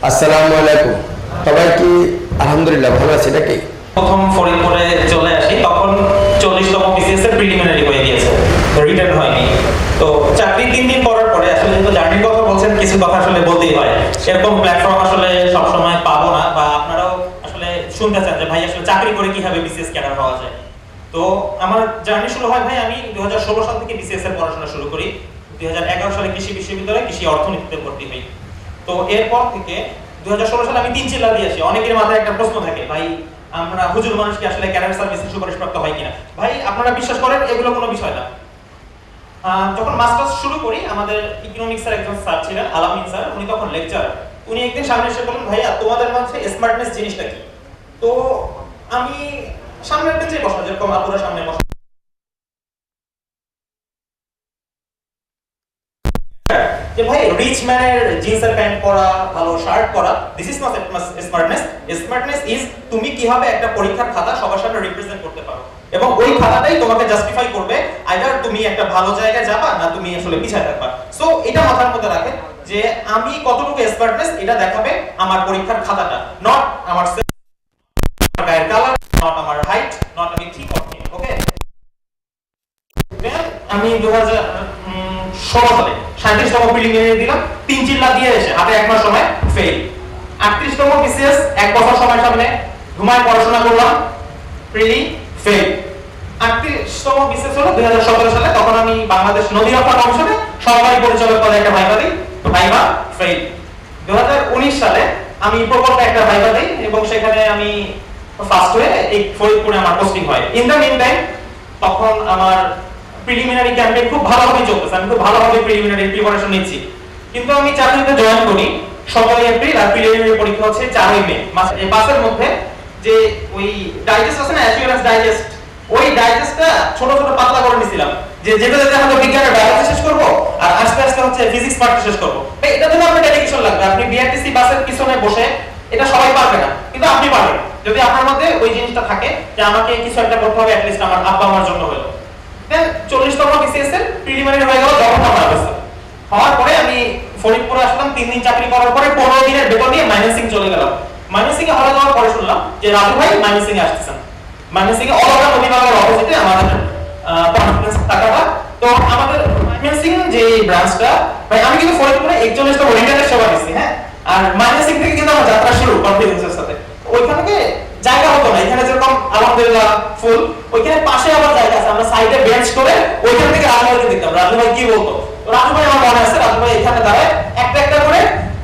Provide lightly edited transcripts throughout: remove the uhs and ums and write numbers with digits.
আসসালামু আলাইকুম। সবাই কি আলহামদুলিল্লাহ ভালো আছে নাকি? প্রথম ফরিদপুরে চলে আসি, তখন 40তম বিসিএস এর প্রিলিমিনারি হয়ে গিয়েছে, রিটার্ন হয়নি। তো চাকরি 3 দিন করার পরে আসলে যেহেতু জার্নির কথা বলছেন, কিছু কথা আসলে বলতেই হয়। এরকম প্ল্যাটফর্ম আসলে সবসময় পাবো না, বা আপনারাও আসলে শুনতে চান যে ভাই আসলে চাকরি করে কিভাবে বিসিএস ক্যাডার হওয়া যায়। তো আমার জার্নি শুরু হয় ভাই, আমি 2016 সাল থেকে বিসিএস এর পড়াশোনা শুরু করি। 2011 সালে কৃষি বিশ্ববিদ্যালয়ে কৃষি অর্থনীতিতে ভর্তি হই। তো এরপর থেকে 2016 সালে আমি 3 জেলা দিয়ে আসি। অনেকের মাথায় একটা প্রশ্ন থাকে, ভাই আমরা হুজুর মানুষ কি আসলে ক্যাডার সার্ভিসে সুপারিশপ্রাপ্ত হয় কিনা। ভাই আপনারা বিশ্বাস করেন এগুলো কোনো বিষয় না। যখন মাস্টার্স শুরু করি, আমাদের ইকোনমিক্সের একজন স্যার ছিলেন, আলামিন স্যার, উনি তখন লেকচারার। উনি একদিন সামনে এসে বললেন, ভাইয়া তোমাদের মধ্যে স্মার্টনেস জিনিসটা কি? তো আমি সামনের বেঞ্চে বসা, যেরকম আপুরা সামনে বসা, যে ভাই রিচ ম্যানের জিন্সের প্যান্ট পরা, ভালো শার্ট পরা, this is not smartness. Smartness is তুমি কিভাবে একটা পরীক্ষার খাতা সবার সামনে রিপ্রেজেন্ট করতে পারো, এবং ওই খাতাটাই তোমাকে জাস্টিফাই করবে আইদার তুমি একটা ভালো জায়গায় যাবা না তুমি আসলে পিছায় থাকবা। সো এটা মাথার মধ্যে রাখে যে আমি কতটুকু স্মার্টনেস এটা দেখাবে আমার পরীক্ষার খাতাটা, নট আমার গায়ের কালার, নট আমার হাইট, নট আমি ঠিক করছি। ওকে, আমি 2016 সালে 37তম প্রিলিমিনারি দিলাম, 3 জেলা দিয়ে এসে হাতে 1 মাস সময় ফেল। 38তম বিসিএস 1 বছর সময় সামনে ঘুমায় পড়াশোনা করলাম, প্রিলি ফেল। 38তম বিসিএস হলো 2017 সালে, তখন আমি বাংলাদেশ নদী রক্ষা কমিশনে সহকারী পরিচালক পদে একটা ভাইবা দিই, ভাইবা ফেল। 2019 সালে আমি প্রকল্পে একটা ভাইবা দিই এবং সেখানে আমি ফার্স্ট হয়ে এই ফরিদপুরে আমার পোস্টিং হয়। ইন দ্য মিন টাইম তখন আমার প্রিলিমিনারি ক্যাম্পেইন খুব ভালোভাবে চলতেছে, আমি খুব ভালোভাবে প্রিলিমিনারি প্রিপারেশন নিচ্ছি। কিন্তু আমি চাকরিতে জয়েন করি 17 এপ্রিল, আর প্রিলিমিনারি পরীক্ষা হচ্ছে 4 মে। এই মাসের মধ্যে যে ওই ডাইজেস্ট আছে না, অ্যাসিওরেন্স ডাইজেস্ট, ওই ডাইজেস্টটা ছোট ছোট পাতলা করে নিছিলাম, যে যেটা যেটা আমরা বিজ্ঞানের বায়োলজি শেষ করব আর আস্তে আস্তে হচ্ছে ফিজিক্স পার্ট শেষ করব। এটা জন্য আপনার ডেডিকেশন লাগবে। আপনি বিআরটিসি বাসের পিছনে বসে এটা সবাই পারবে না, কিন্তু আপনি পারবেন যদি আপনার মধ্যে ওই জিনিসটা থাকে যে আমাকে কিছু একটা করতে হবে, অ্যাট লিস্ট আমার আব্বা আমার জন্য হলো। দেন 40তম বিসিএস এর প্রিলিমিনারি হয়ে গেল, জগন্নাথ অবস্থা হওয়ার পরে আমি ফরিদপুরে আসলাম। 3 দিন চাকরি করার পরে 15 দিনের বেতন নিয়ে মাইনাসিং চলে গেলাম। মাইনাসিং এ হলে যাওয়ার পরে শুনলাম যে রাজু ভাই মাইনাসিং এ আসতেছেন। মাইনাসিং এ অলগা নদীবাগের অপোজিটে আমাদের কনফারেন্স টাকাটা। তো আমাদের মাইনাসিং যে ব্রাঞ্চটা, ভাই আমি কিন্তু ফরিদপুরে 41তম রিটার্নের সেবা দিচ্ছি, হ্যাঁ। আর মাইনাসিং থেকে কিন্তু আমার যাত্রা শুরু কনফিডেন্সের সাথে। ওইখান থেকে জায়গা হতো না, এখানে যেরকম আলহামদুলিল্লাহ ফুল, ওইখানে পাশে আবার জায়গা আছে, আমরা সাইডে বেঞ্চ করে ওইখান থেকে রাজু ভাইকে দেখতাম রাজু ভাই কি বলতো। রাজু ভাই আমার মনে আছে, রাজু ভাই এখানে দাঁড়ায় একটা একটা করে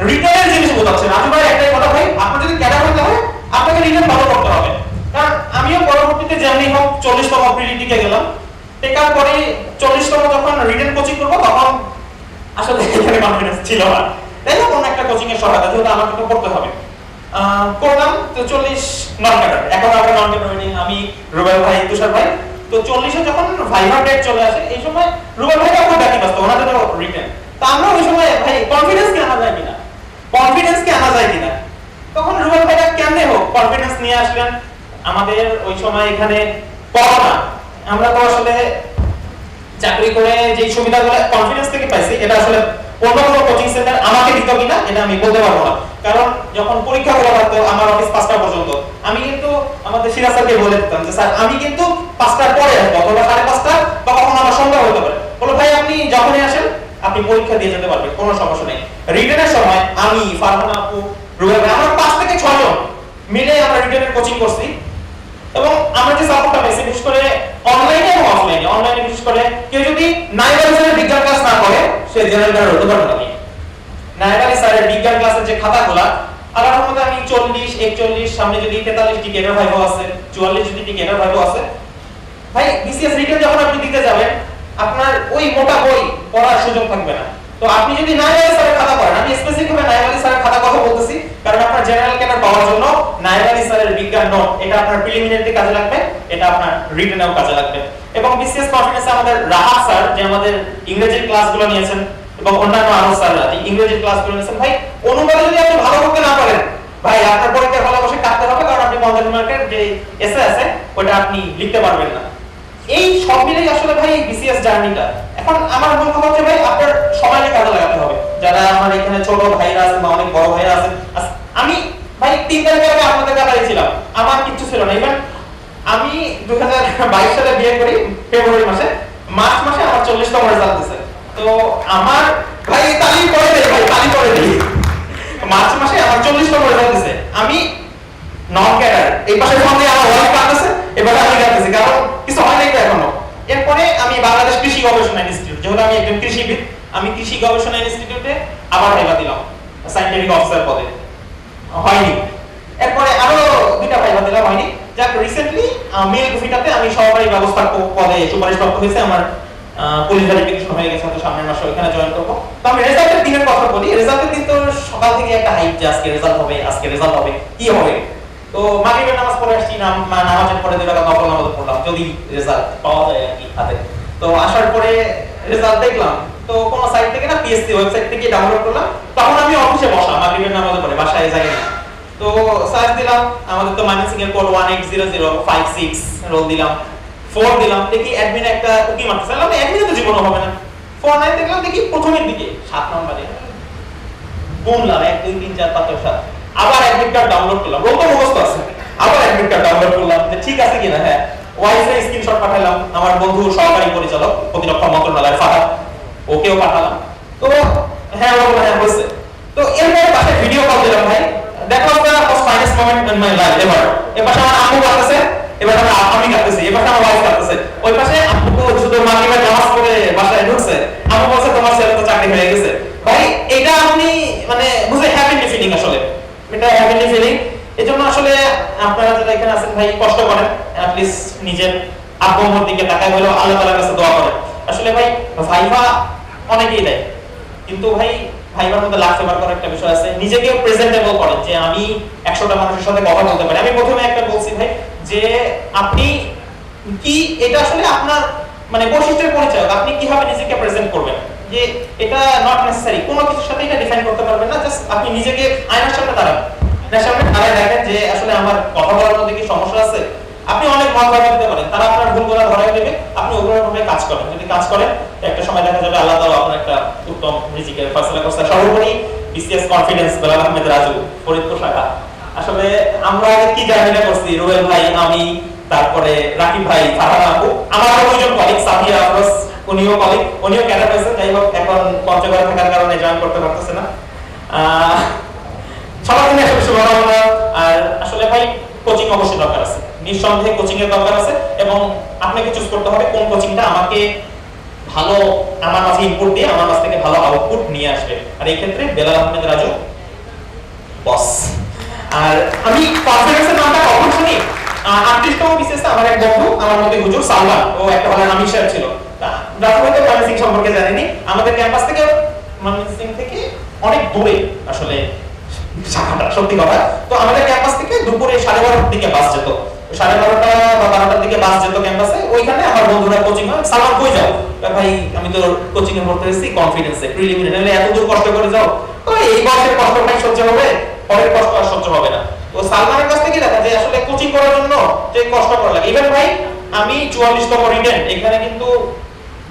রিটার্নের জিনিস বোঝাচ্ছে। রাজু ভাই একটাই কথা, ভাই আপনার যদি ক্যাডার হতে হয় আপনাকে রিটার্ন ভালো করতে হবে। কারণ আমিও পরবর্তীতে যেমনি হোক 40তম প্রিলি টিকে গেলাম। টেকার পরে 40তম যখন রিটার্ন কোচিং করবো তখন আসলে এখানে কনফিডেন্স ছিল না, তাই না, কোন একটা কোচিং এর সহায়তা যেহেতু আমাকে তো করতে হবে। করলাম তো 40 নন ক্যাডার, এখন আমরা নন ক্যাডার আমি রুবেল ভাই, তুষার ভাই। তো 40 যখন ভাইভা ডেট চলে আসে, এই সময় রুবেল ভাইটা খুব ব্যতিব্যস্ত, ওনাদেরও রিটেন। তো আমরা ওই সময় ভাই কনফিডেন্স কি আনা যায় কিনা, কনফিডেন্স কি আনা যায় কিনা, তখন রুবেল ভাইটা কেমনে হোক কনফিডেন্স নিয়ে আসলেন। আমাদের ওই সময় এখানে করোনা, আমরা তো আসলে চাকরি করে যে সুবিধাগুলো কনফিডেন্স থেকে পাইছি, এটা আসলে অন্য কোনো কোচিং সেন্টার আমাকে দিত কিনা এটা আমি বলতে পারবো না। কারণ যখন পরীক্ষাগুলো হতো আমার অফিস 5টা পর্যন্ত, আমি কিন্তু আমাদের সিরাজ স্যারকে বলে দিতাম যে স্যার আমি কিন্তু 5টার পরে আসবো, অথবা 5:30 বা কখনো আমার সন্ধ্যা হতে পারে। বলো ভাই আপনি যখনই আসেন আপনি পরীক্ষা দিয়ে যেতে পারবেন, কোনো সমস্যা নেই। রিটেনের সময় আমি, ফারহানা আপু, রুবেল ভাই, আমরা 5 থেকে 6 জন মিলে আমরা রিটেনের কোচিং করছি। এবং আমরা যে সাপোর্টটা পাইছি বিশেষ করে অনলাইনে এবং অফলাইনে, অনলাইনে বিশেষ করে কেউ যদি নাইবা স্যারের বিজ্ঞান ক্লাস না করে সে জেনারেল ক্যাডার হতে পারবে না। নাইবা স্যারের বিজ্ঞান ক্লাসের যে খাতাগুলো আলাদা মধ্যে আমি 40, 41, সামনে যদি 43 টিকেটের ভাইবো আছে, 44 যদি টিকেটের ভাইবো আছে, ভাই বিসিএস রিটেন যখন আপনি দিতে যাবেন আপনার ওই মোটা বই পড়ার সুযোগ থাকবে না। তো আপনি যদি নাইবা স্যারের খাতা পড়েন, আমি স্পেসিফিকভাবে নাইবা স্যারের খাতা কথা বলতেছি কারণ আপনার জেনারেল ক্যাডার পাওয়ার জন্য নাইবা স্যারের বিজ্ঞান নোট এটা আপনার প্রিলিমিনারিতে কাজে লাগবে, এটা আপনার রিটেনেও কাজে লাগবে। এবং বিসিএস কনফারেন্সে আমাদের রাহাত স্যার যে আমাদের ইংরেজির ক্লাসগুলো নিয়েছেন এবং অন্যান্য আরো স্যাররা ইংরেজির ক্লাসগুলো নিয়েছেন, ভাই অনুবাদে যদি আপনি ভালো করতে না পারেন ভাই আপনার পরীক্ষার হলে বসে কাটতে হবে, কারণ আপনি 50 মার্কের যে এসে আছে ওটা আপনি লিখতে পারবেন না। এই সব মিলেই আসলে ভাই বিসিএস জার্নিটা। এখন আমার মনে হচ্ছে ভাই আপনার সময়কে কাজে লাগাতে হবে। যারা আমার এখানে ছোট ভাইরা আছেন বা অনেক বড় ভাইরা আছেন, আমি ভাই 3 তারিখে আগে আপনাদের কাতারে ছিলাম, আমার কিচ্ছু ছিল না। ইভেন আমি 2022 সালে বিয়ে করি ফেব্রুয়ারি মাসে, মার্চ মাসে আমার 40তম রেজাল্ট দিছে। তো আমার ভাই তালি করে দেই, ভাই তালি করে দেই, মার্চ মাসে আমার 40তম রেজাল্ট দিছে। আমি নন ক্যাডার, এই পাশে ফোনে আমার ওয়াইফ কাটতেছে, এবার আমি কাটতেছি, কারণ কিছু হয় নাই তো এখনো। এরপরে আমি বাংলাদেশ কৃষি গবেষণা ইনস্টিটিউট, যেহেতু আমি একজন কৃষিবিদ, আমি কৃষি গবেষণা ইনস্টিটিউটে আবার ভাইবা দিলাম সায়েন্টিফিক অফিসার পদে, হয়নি। এরপরে আরো 2টা ভাইবা দিলাম, হয়নি। যাক রিসেন্টলি মেল গুফিটাতে আমি সহকারী ব্যবস্থাপক পদে সুপারিশপ্রাপ্ত হয়েছে, আমার পুলিশ ভেরিফিকেশন হয়ে গেছে, তো সামনের মাসে ওখানে জয়েন করব। তো আমি রেজাল্টের দিনের কথা বলি। রেজাল্টের দিন তো সকাল থেকে একটা হাইপ যে আজকে রেজাল্ট হবে, আজকে রেজাল্ট হবে, কি হবে। তো মাগরিবের নামাজ পড়ে আসছি, নামাজের পরে 2 রাকাত নফল নামাজ পড়লাম, যদি রেজাল্ট পাওয়া যায় আর কি হাতে। তো আসার পরে রেজাল্ট দেখলাম, তো কোন সাইট থেকে না, পিএসসি ওয়েবসাইট থেকে ডাউনলোড করলাম। তখন আমি অফিসে বসা, মাগরিবের নামাজের পরে বাসায় যাই না। তো সার্চ দিলাম, আমাদের তো ময়মনসিংহ এর কোড 180056 রোল দিলাম, 4 দিলাম, দেখি অ্যাডমিন একটা কুকি মারতেছে। আমি অ্যাডমিন তো জীবনে হবে না। 49 দেখলাম, দেখি প্রথমের দিকে 7 নম্বরে গুনলাম 1 2 3 4 5 6 7। আবার অ্যাডমিট কার্ড ডাউনলোড করলাম, রোল তো মুখস্থ আছে, আবার অ্যাডমিট কার্ড ডাউনলোড করলাম যে ঠিক আছে কিনা। হ্যাঁ, ওয়াইফাই স্ক্রিনশট পাঠালাম, আমার বন্ধু সহকারী পরিচালক প্রতিরক্ষা মন্ত্রণালয়ের ফাহাদ, ওকেও পাঠালাম। তো হ্যাঁ ও হ্যাঁ হয়েছে। তো এরপরে পাশে ভিডিও কল দিলাম, ভাই that was the most finest moment in my life ever. এপাশে আমার আম্মু কাঁদতেছে, এবার আমি কাঁদতেছি, এপাশে আমার ওয়াইফ কাঁদতেছে। ওই পাশে আম্মু শুধু মাগরিবের নামাজ পড়ে বাসায় ঢুকছে, আম্মু বলছে তোমার ছেলে তো চাকরি হয়ে গেছে। ভাই এটা আপনি মানে বুঝে হ্যাপিলি ফিলিং, আসলে এটা হ্যাপিলি ফিলিং। এজন্য আসলে আপনারা যারা এখানে আছেন ভাই কষ্ট করেন, অ্যাট লিস্ট নিজের আব্বু আম্মুর দিকে তাকায় হলো আল্লাহ তাআলার কাছে দোয়া করেন। আসলে ভাই ভাইভা অনেকেই দেয়, কিন্তু ভাই ভাইবার মধ্যে লাখ ফেভার করার একটা বিষয় আছে, নিজেকে প্রেজেন্টেবল করেন যে আমি 100টা মানুষের সাথে কথা বলতে পারি। আমি প্রথমে একটা বলছি ভাই যে আপনি কি, এটা আসলে আপনার মানে বৈশিষ্ট্যের পরিচয়, আপনি কিভাবে নিজেকে প্রেজেন্ট করবেন, যে এটা নট নেসেসারি কোনো কিছুর সাথে এটা ডিফাইন করতে পারবেন না। জাস্ট আপনি নিজেকে আয়নার সামনে দাঁড়ান, আয়নার সামনে দাঁড়ায় দেখেন যে আসলে আমার কথা বলার মধ্যে কি সমস্যা আছে। আপনি অনেক মত ভাবে দিতে পারেন, তারা আপনার ভুলগুলো ধরায় দেবে, আপনি ওগুলোভাবে কাজ করেন। যদি কাজ করেন একটা সময় দেখা যাবে আল্লাহ তাআলা আপনার একটা উত্তম রিজিকের ফয়সালা করছে। সর্বোপরি বিসিএস কনফিডেন্স বেলাল আহমেদ রাজু, ফরিদপুর শাখা। আসলে আমরা কি জার্নিটা করছি, রুবেল ভাই, আমি, তারপরে রাকিব ভাই, ফারহান আপু, আমার আরো 2জন কলিগ, সাফিয়া আফরোজ, উনিও কলিগ, উনিও ক্যাডার হয়েছেন। যাই হোক এখন পঞ্চগড়ে থাকার কারণে জয়েন করতে পারতেছে না। সবার জন্য আসলে শুভকামনা। আর আসলে ভাই কোচিং অবশ্যই দরকার আছে, নিঃসন্দেহে কোচিং এর দরকার আছে, এবং আপনাকে চুজ করতে হবে কোন কোচিংটা আমাকে ভালো আমার মাঝে ইনপুট দিয়ে আমার কাছ থেকে ভালো আউটপুট নিয়ে আসবে। আর এই ক্ষেত্রে বেলাল আহমেদ রাজু বস। আর আমি কনফারেন্সের নামটা কখন শুনি, 38তম বিসিএস আমার এক বন্ধু, আমার মধ্যে হুজুর সালমান, ও একটা হলো নামি স্যার ছিল। রাজু হয়তো ময়মনসিং সম্পর্কে জানেনি, আমাদের ক্যাম্পাস থেকে ময়মনসিং থেকে অনেক দূরে আসলে শাখাটা, সত্যি কথা। তো আমাদের ক্যাম্পাস থেকে দুপুরে 12:30টার দিকে বাস যেত, 12:30টা বা 12টার দিকে বাস যেত ক্যাম্পাসে। ওইখানে আমার বন্ধুরা কোচিং হয়, সালাম কই যাও, ভাই আমি তো কোচিং এ ভর্তি হয়েছি কনফিডেন্সে প্রিলিমিনারি, এত দূর কষ্ট করে যাও। তো এই বয়সের কষ্ট ভাই সহ্য হবে, পরের কষ্ট আর সহ্য হবে না। তো সালমানের কাছ থেকে দেখা যায় আসলে কোচিং করার জন্য যে কষ্ট করা লাগে। ইভেন ভাই আমি 44তম রিটেন এখানে কিন্তু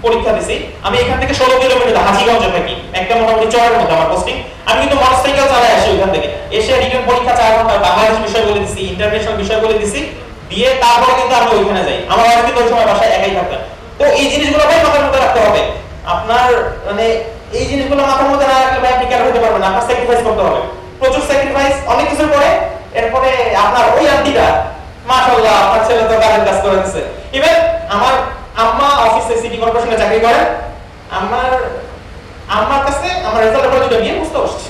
পরীক্ষা দিছি, আমি এখান থেকে 16 কিলোমিটার হাজীগঞ্জে থাকি, একটা মোটামুটি চরের মধ্যে আমার পোস্টিং। আমি কিন্তু মোটরসাইকেল চালায় আসি ওইখান থেকে, এসে রিটেন পরীক্ষা 4 ঘন্টা বাংলাদেশ বিষয় বলে দিছি, ইন্টারন্যাশনাল বিষয় বলে দিছি, দিয়ে তারপরে কিন্তু আমি ওইখানে যাই। আমার আর কিন্তু ওই সময় বাসায় একাই থাকতেন। তো এই জিনিসগুলো ভাই মাথার মধ্যে রাখতে হবে আপনার, মানে এই জিনিসগুলো মাথার মধ্যে না রাখলে ভাই আপনি কেন হতে পারবেন না, আপনার স্যাক্রিফাইস করতে হবে, প্রচুর স্যাক্রিফাইস, অনেক কিছুর পরে এরপরে আপনার ওই আন্টিটা মাশাআল্লাহ আপনার ছেলে তো কাজের কাজ করে দিচ্ছে। ইভেন আমার আম্মা অফিসে সিটি কর্পোরেশনে চাকরি করেন, আমার কাছে আমার রেজাল্টের পরে দুটো বিয়ে বুঝতে পারছি,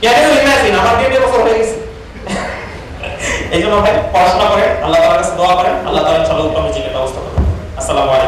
কেন ইমাজিন আমার বিয়ে বছর হয়ে গেছে। এই জন্য ভাই পড়াশোনা করেন, আল্লাহ তাআলার কাছে দোয়া করেন, আল্লাহ তাআলা ইনশাআল্লাহ উত্তম জীবনের ব্যবস্থা করবেন। আসসালামু আলাইকুম।